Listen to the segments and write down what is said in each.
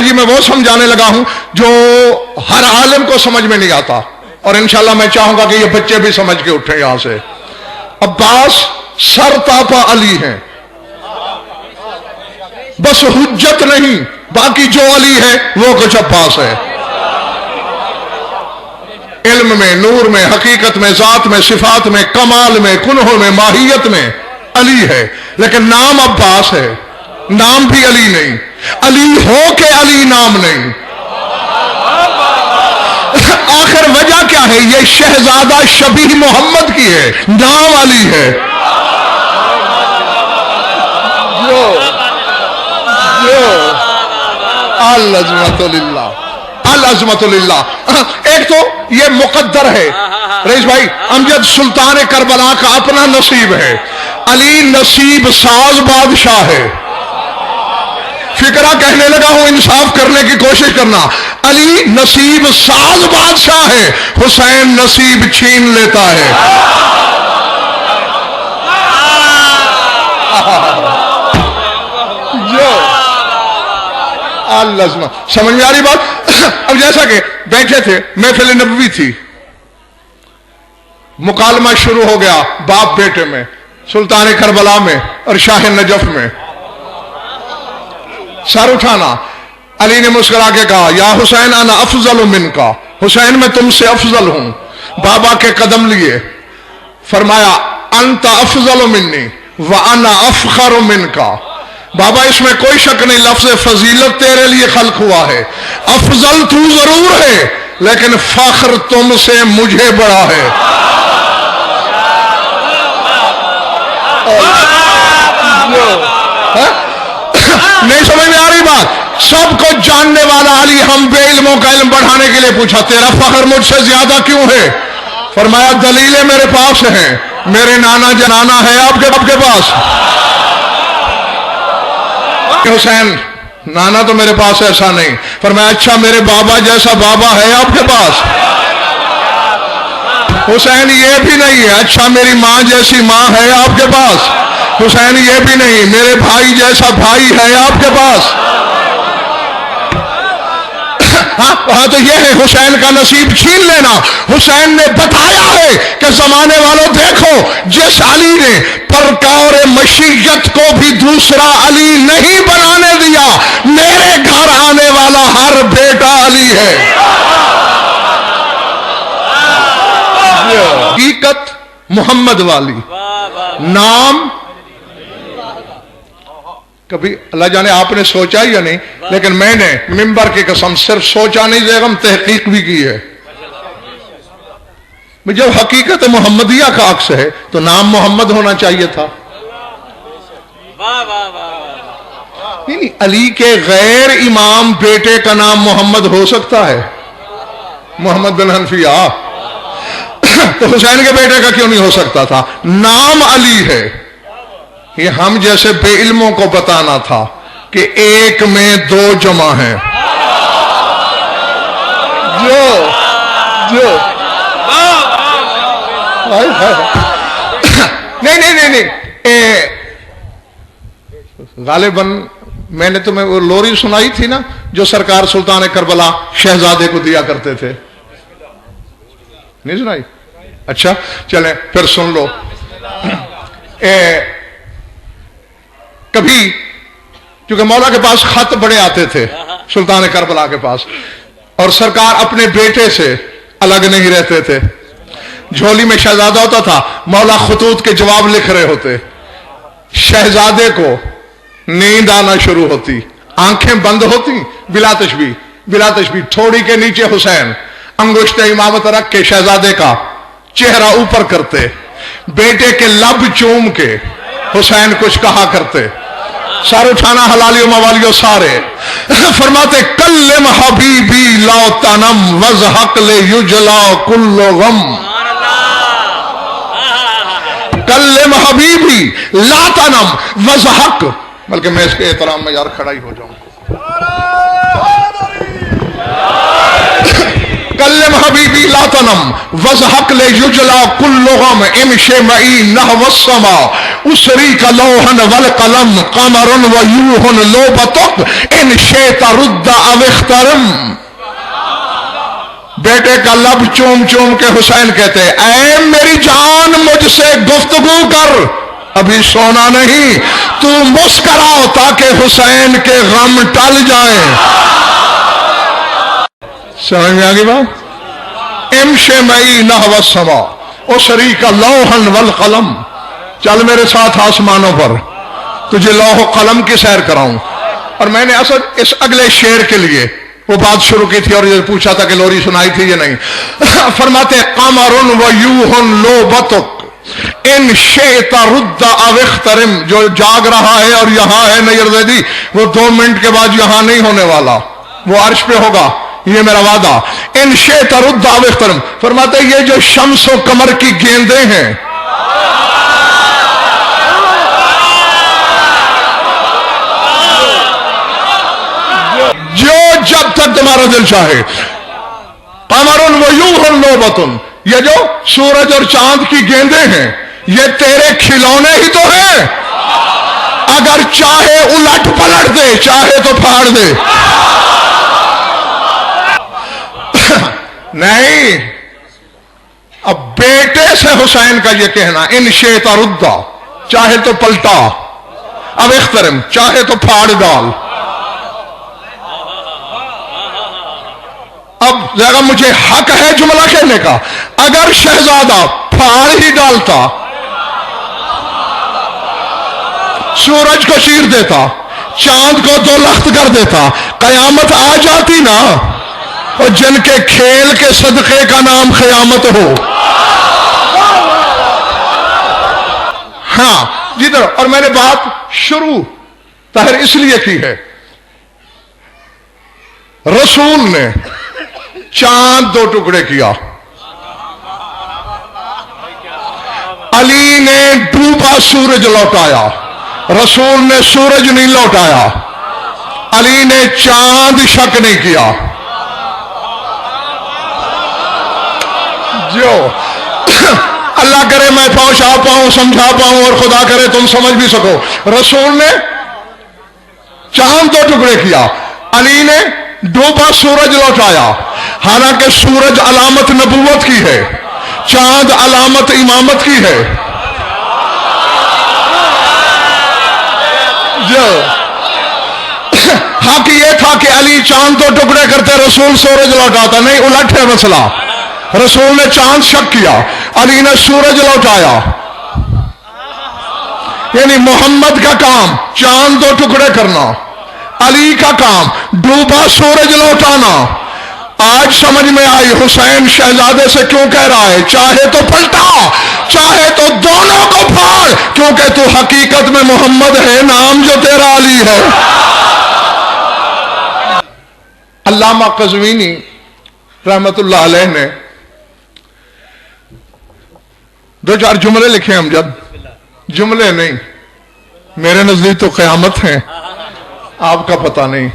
جی میں وہ سمجھانے لگا ہوں جو ہر عالم کو سمجھ میں نہیں آتا، اور انشاءاللہ میں چاہوں گا کہ یہ بچے بھی سمجھ کے اٹھیں یہاں سے۔ عباس سر تاپا علی ہیں، بس حجت نہیں، باقی جو علی ہے وہ کچھ عباس ہے۔ علم میں، نور میں، حقیقت میں، ذات میں، صفات میں، کمال میں، کنہوں میں، ماہیت میں علی ہے، لیکن نام عباس ہے، نام بھی علی نہیں، علی ہو کے علی نام نہیں۔ آخر وجہ کیا ہے؟ یہ شہزادہ شبیہ محمد کی ہے، نام علی ہے۔ العظمت للہ، العظمت للہ۔ ایک تو یہ مقدر ہے رئیس بھائی، امجد سلطان کربلا کا اپنا نصیب ہے، علی نصیب ساز بادشاہ ہے۔ فکرہ کہنے لگا ہوں، انصاف کرنے کی کوشش کرنا، علی نصیب ساز بادشاہ ہے، حسین نصیب چھین لیتا ہے۔ سمجھ میں آ رہی بات؟ اب جیسا کہ بیٹھے تھے، محفل نبوی تھی، مکالمہ شروع ہو گیا باپ بیٹے میں، سلطان کربلا میں اور شاہ نجف میں۔ سر اٹھانا، علی نے مسکرا کے کہا یا حسین انا افضل منکا، حسین میں تم سے افضل ہوں۔ بابا کے قدم لیے، فرمایا انت افضل منی وانا افخر منکا۔ بابا اس میں کوئی شک نہیں، لفظ فضیلت تیرے لیے خلق ہوا ہے، افضل تو ضرور ہے لیکن فخر تم سے مجھے بڑا ہے۔ نہیں سمجھ میں آ رہی بات؟ سب کو جاننے والا علی، ہم بے علموں کا علم بڑھانے کے لیے پوچھا تیرا فخر مجھ سے زیادہ کیوں ہے؟ فرمایا دلیلیں میرے پاس ہیں، میرے نانا جنانا ہے آپ کے پاس۔ حسین نانا تو میرے پاس ایسا نہیں۔ فرمایا اچھا میرے بابا جیسا بابا ہے آپ کے پاس؟ حسین یہ بھی نہیں ہے۔ اچھا میری ماں جیسی ماں ہے آپ کے پاس؟ حسین یہ بھی نہیں۔ میرے بھائی جیسا بھائی ہے آپ کے پاس؟ ہاں تو یہ ہے حسین کا نصیب چھین لینا۔ حسین نے بتایا ہے کہ زمانے والوں دیکھو، جس علی نے پرکار مشیت کو بھی دوسرا علی نہیں بنانے دیا، میرے گھر آنے والا ہر بیٹا علی ہے۔ حقیقت محمد والی، نام کبھی اللہ جانے آپ نے سوچا یا نہیں، لیکن میں نے ممبر کی قسم صرف سوچا نہیں بیگم، تحقیق بھی کی ہے۔ جب حقیقت محمدیہ کا عکس ہے تو نام محمد ہونا چاہیے تھا۔ نہیں علی کے غیر امام بیٹے کا نام محمد ہو سکتا ہے، محمد بن حنفیہ، تو حسین کے بیٹے کا کیوں نہیں ہو سکتا تھا؟ نام علی ہے۔ یہ ہم جیسے بے علموں کو بتانا تھا کہ ایک میں دو جمع ہیں۔ نہیں غالباً میں نے تمہیں وہ لوری سنائی تھی نا جو سرکار سلطان کربلا شہزادے کو دیا کرتے تھے، نہیں سنائی؟ اچھا چلیں پھر سن لو۔ کبھی کیونکہ مولا کے پاس خط بڑے آتے تھے سلطان کربلا کے پاس، اور سرکار اپنے بیٹے سے الگ نہیں رہتے تھے۔ جھولی میں شہزادہ ہوتا تھا، مولا خطوط کے جواب لکھ رہے ہوتے، شہزادے کو نیند آنا شروع ہوتی، آنکھیں بند ہوتی، بلا تشبیہ تھوڑی کے نیچے حسین انگشت امامت رکھ کے شہزادے کا چہرہ اوپر کرتے، بیٹے کے لب چوم کے حسین کچھ کہا کرتے، سر اٹھانا حلالیوں موالیوں سارے، فرماتے کلم حبیبی لا تنم وضحق لیجلا کل غم، کلم حبیبی لا تنم وضحق، بلکہ میں اس کے احترام میں یار کھڑا ہی ہو جاؤں، کلم حبیبی لا تنم وضحق لیجلا کل غم امشی معی نحو السما، اسری کا لوہن والقلم قمر ویوہن لوبتک ان شیط رد او اخترم. بیٹے کا لب چوم چوم کے حسین کہتے ہیں اے میری جان مجھ سے گفتگو کر، ابھی سونا نہیں، تو مسکراؤ تاکہ حسین کے غم ٹل جائیں. سمجھ میں آگئی بات؟ امشِ معی نحو السما اسری کا لوحن والقلم، چل میرے ساتھ آسمانوں پر، تجھے لوح و قلم کی سیر کراؤں. اور میں نے اصل اس اگلے شعر کے لیے وہ بات شروع کی تھی اور یہ پوچھا تھا کہ لوری سنائی تھی یا نہیں. فرماتے قمر ویوہن لوبتک ان شئت رد او اخترم. جو جاگ رہا ہے اور یہاں ہے نیر زیدی، وہ 2 منٹ کے بعد یہاں نہیں ہونے والا، وہ عرش پہ ہوگا، یہ میرا وعدہ. ان شئت رد او اخترم. فرماتے یہ جو شمس و قمر کی گیندیں ہیں، جو جب تک تمہارا دل چاہے. قمر ویوہ لوبتن، یہ جو سورج اور چاند کی گیندیں ہیں یہ تیرے کھلونے ہی تو ہیں، اگر چاہے الٹ پلٹ دے، چاہے تو پھاڑ دے. نہیں، اب بیٹے سے حسین کا یہ کہنا ان شئت ردا، چاہے تو پلٹا، اب اخترم، چاہے تو پھاڑ ڈال. اب ذرا مجھے حق ہے جملہ کہنے کا، اگر شہزادہ پھاڑ ہی ڈالتا، سورج کو چیر دیتا، چاند کو 2 لخت کر دیتا، قیامت آ جاتی نا. اور جن کے کھیل کے صدقے کا نام قیامت ہو. ہاں جدھر، اور میں نے بات شروع طاہر اس لیے کی ہے، رسول نے چاند 2 ٹکڑے کیا، علی نے ڈوبا سورج لوٹایا، رسول نے سورج نہیں لوٹایا، علی نے چاند شک نہیں کیا. جو اللہ کرے میں پہنچا پاؤں، سمجھا پاؤں، اور خدا کرے تم سمجھ بھی سکو، رسول نے چاند 2 ٹکڑے کیا، علی نے ڈوبا سورج لوٹایا. حالانکہ سورج علامت نبوت کی ہے، چاند علامت امامت کی ہے. جو حق یہ تھا کہ علی چاند 2 ٹکڑے کرتے، رسول سورج لوٹاتا. نہیں، الٹ ہے مسئلہ. رسول نے چاند شک کیا، علی نے سورج لوٹایا. یعنی محمد کا کام چاند 2 ٹکڑے کرنا، علی کا کام ڈوبا سورج لوٹانا. آج سمجھ میں آئی حسین شہزادے سے کیوں کہہ رہا ہے چاہے تو پلٹا، چاہے تو دونوں کو پھاڑ، کیونکہ تو حقیقت میں محمد ہے، نام جو تیرا علی ہے. علامہ قزوینی رحمت اللہ علیہ نے 2-4 جملے لکھے ہم، جب جملے نہیں، میرے نزدیک تو قیامت ہیں، آپ کا پتہ نہیں.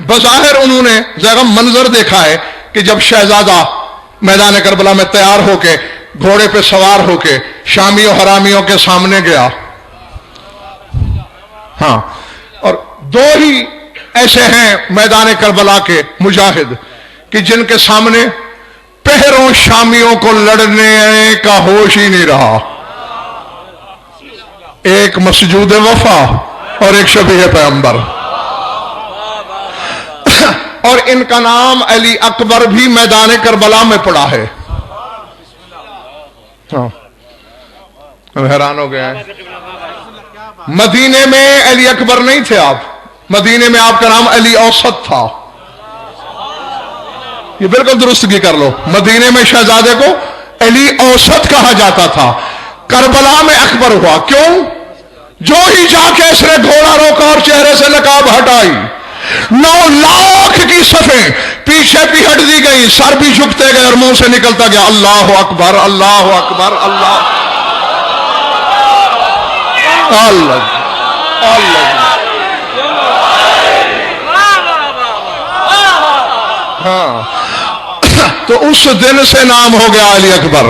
بظاہر انہوں نے ذرا منظر دیکھا ہے کہ جب شہزادہ میدان کربلا میں تیار ہو کے گھوڑے پہ سوار ہو کے شامیوں حرامیوں کے سامنے گیا. ہاں، اور 2 ہی ایسے ہیں میدان کربلا کے مجاہد کہ جن کے سامنے پہروں شامیوں کو لڑنے کا ہوش ہی نہیں رہا. ایک مسجود وفا اور ایک شبیہ پیغمبر. اور ان کا نام علی اکبر بھی میدان کربلا میں پڑا ہے. حیران ہو گیا ہے. مدینے میں علی اکبر نہیں تھے آپ، مدینے میں آپ کا نام علی اوسط تھا. یہ بالکل درستگی کر لو، مدینے میں شہزادے کو علی اوسط کہا جاتا تھا. کربلا میں اکبر ہوا. کیوں؟ جو ہی جا کے اس نے گھوڑا روکا اور چہرے سے نقاب ہٹائی، 9 لاکھ کی صفیں پیچھے بھی ہٹ دی گئی، سر بھی جھکتے گئے اور منہ سے نکلتا گیا اللہ اکبر اللہ اکبر اللہ اللہ اللہ. ہاں، تو اس دن سے نام ہو گیا علی اکبر.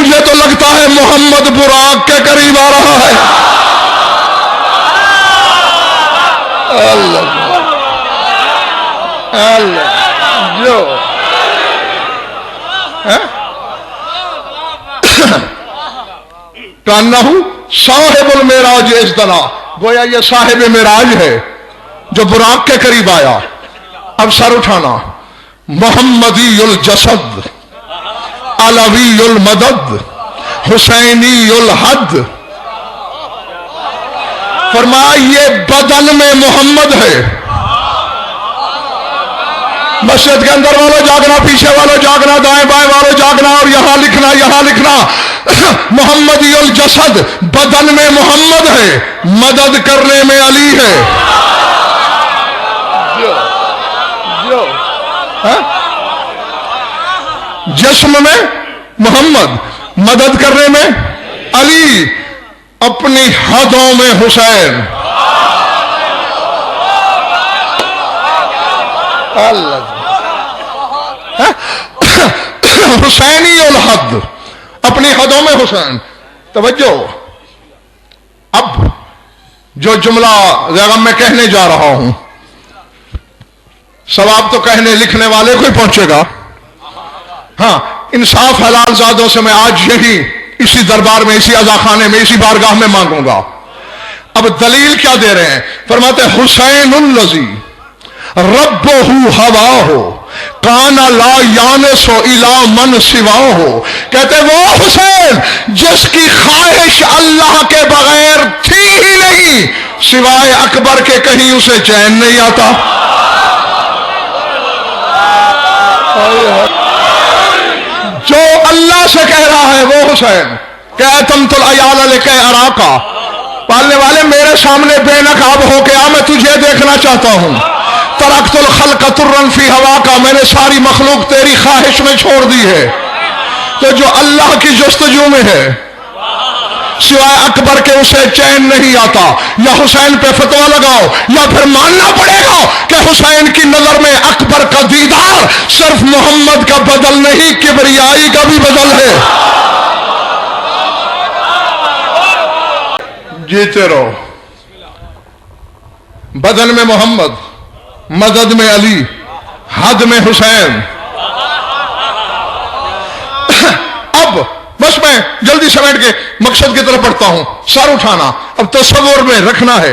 مجھے تو لگتا ہے محمد براق کے قریب آ رہا ہے. اللہ اللہ جو کانہ صاحب المعراج ازدنا، گویا یہ صاحب معراج ہے جو براق کے قریب آیا. اب سر اٹھانا. محمدی الجسد، علوی المدد، حسینی الحد. فرمایا یہ بدن میں محمد ہے. مسجد کے اندر والوں جاگنا، پیچھے والوں جاگنا، دائیں بائیں والوں جاگنا، اور یہاں لکھنا یہاں لکھنا. محمدی الجسد، بدن میں محمد ہے، مدد کرنے میں علی ہے. جسم میں محمد، مدد کرنے میں علی، اپنی حدوں میں حسین. حسینی الحد، اپنی حدوں میں حسین. توجہ، اب جو جملہ ذیغم میں کہنے جا رہا ہوں، ثواب تو کہنے لکھنے والے کو ہی پہنچے گا. ہاں، انصاف حلال زادوں سے میں آج یہی اسی دربار میں، اسی عزاخانے میں، اسی بارگاہ میں مانگوں گا. اب دلیل کیا دے رہے ہیں؟ فرماتے حسین الذی ربہ ہواہ کان لا یانس الی من سواہ. کہتے وہ حسین جس کی خواہش اللہ کے بغیر تھی ہی نہیں، سوائے اکبر کے کہیں اسے چین نہیں آتا. جو اللہ سے کہہ رہا ہے وہ حسین. کہ اتمت العیال لکے اراکا، پالنے والے میرے سامنے بے نقاب ہو کے آ، میں تجھے دیکھنا چاہتا ہوں. ترکت الخلق ترا فی ہوا کا، میں نے ساری مخلوق تیری خواہش میں چھوڑ دی ہے. تو جو اللہ کی جستجو میں ہے سوائے اکبر کے اسے چین نہیں آتا. یا حسین پہ فتویٰ لگاؤ، یا پھر ماننا پڑے گا کہ حسین کی نظر میں اکبر کا دیدار صرف محمد کا بدل نہیں، کبریائی کا بھی بدل ہے. جیتے رہو. بدن میں محمد، مدد میں علی، حد میں حسین. اب بس میں جلدی سمیٹ کے مقصد کی طرف بڑھتا ہوں. سر اٹھانا. اب تصور میں رکھنا ہے،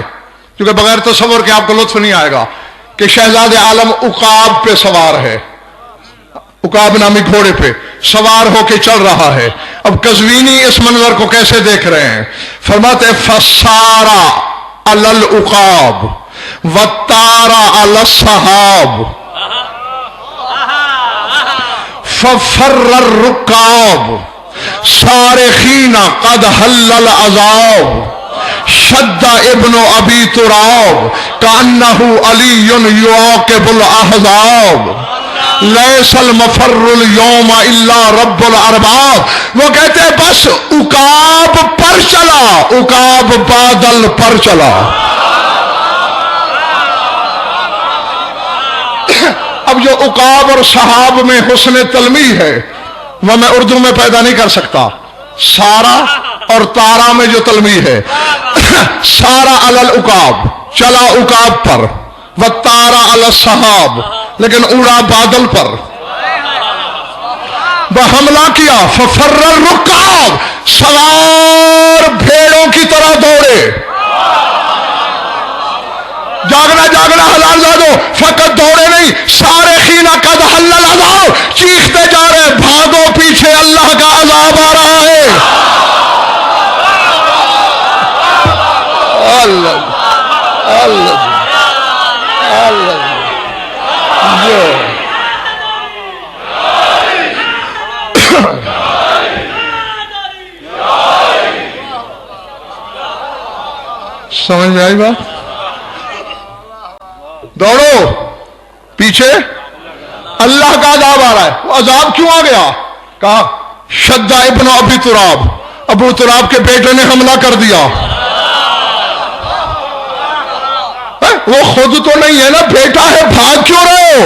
کیونکہ بغیر تصور کے آپ کو لطف نہیں آئے گا، کہ شہزاد عالم عقاب پہ سوار ہے، عقاب نامی گھوڑے پہ سوار ہو کے چل رہا ہے. اب قزوینی اس منظر کو کیسے دیکھ رہے ہیں؟ فرماتے فسارا علی العقاب وطارا علی الصحاب ففر الرکاب صارخین قد حل العذاب شد ابن ابی تراب کانہ علی یعاقب الاحزاب لیس المفر اليوم الا رب الارباب. وہ کہتے ہیں بس عقاب پر چلا، عقاب بادل پر چلا. اب جو عقاب اور صحاب میں حسن تلمیح ہے وہ میں اردو میں پیدا نہیں کر سکتا. سارا اور تارا میں جو تلمیح ہے، سارا علی العقاب، چلا عقاب پر، وطارا علی الصحاب، لیکن اڑا بادل پر. وہ حملہ کیا، ففر الرکاب، سوار بھیڑوں کی طرح دوڑے. جاگنا جاگنا حلال زادو، فقط دوڑے نہیں، صارخین قد حل العذاب، چیختے جا رہے بھاگو پیچھے اللہ کا عذاب آ رہا ہے. اللہ اللہ اللہ سمجھ میں آئی بات؟ دوڑو پیچھے اللہ کا عذاب آ رہا ہے. وہ عذاب کیوں آ گیا؟ کہا شد ابن ابی تراب، ابو تراب کے بیٹے نے حملہ کر دیا. وہ خود تو نہیں ہے نا، بیٹا ہے، بھاگ کیوں رہے ہو؟